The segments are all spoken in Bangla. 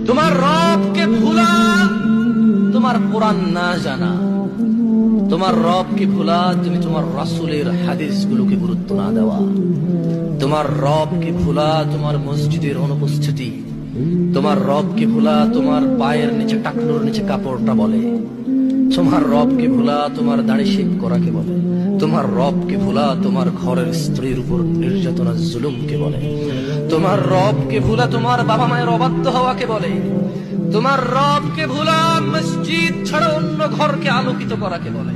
তোমার রবকে ভুলা তোমার কোরআন না জানা, তোমার রবকে ভুলা তুমি তোমার রাসূলের হাদিসগুলোকে গুরুত্ব না দেওয়া, তোমার রবকে ভুলা তোমার মসজিদের অনুপস্থিতি, তোমার রবকে ভুলা তোমার পায়ের নিচে টাকনুর নিচে কাপড়টা বলে, তোমার রবকে ভুলা তোমার দাড়ি শেভ করাকে বলে, তোমার রবকে ভুলা তোমার ঘরের স্ত্রীর উপর নির্যাতনা জুলুমকে বলে, তোমার রবকে ভুলা তোমার বাবা মায়ের অবাধ্য হওয়াকে বলে, তোমার রবকে ভুলা মসজিদ ছাড়া অন্য ঘরকে আলোকিত করাকে বলে।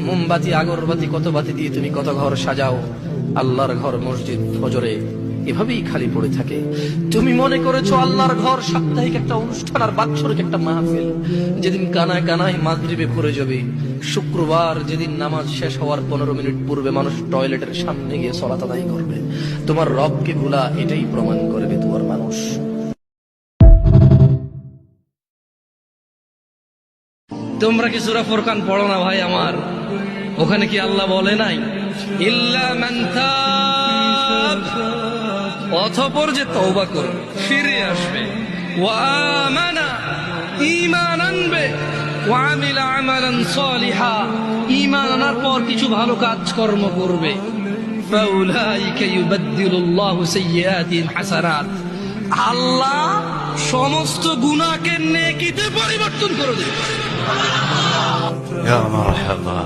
মোমবাতি আগরবাতি কত বাতি দিয়ে তুমি কত ঘর সাজাও, আল্লাহর ঘর মসজিদ ফজরে এভাবেই খালি পড়ে থাকে। তুমি মনে করেছো আল্লাহর ঘর সাপ্তাহিক একটা অনুষ্ঠান আর বাৎসরিক একটা মাহফিল, যেদিন কানায় কানায় মাগরিবে পড়ে যাবে, শুক্রবার যেদিন নামাজ শেষ হওয়ার 15 মিনিট পূর্বে মানুষ টয়লেটের সামনে গিয়ে সালাত আদায় করবে। তোমার রবকে ভুলা এটাই প্রমাণ করবে তোমার মানুষ। তোমরা কি সূরা ফুরকান পড়ো না ভাই আমার? ওখানে কি আল্লাহ বলে নাই ইল্লা মান তাব, অতঃপর যে তওবা করবে, ফিরে আসবে, ওয়া আমানা, ঈমান আনবে, ওয়া আমিলা আমালান সালিহা, ঈমান আনার পর কিছু ভালো কাজকর্ম করবে, ফাউলাইকা ইউবাদদিলুল্লাহু সাইয়্যাতিহিম হাসানাত, আল্লাহ সমস্ত গুনাহকে নেকিতে পরিবর্তন করে দেবে। يا مرحبا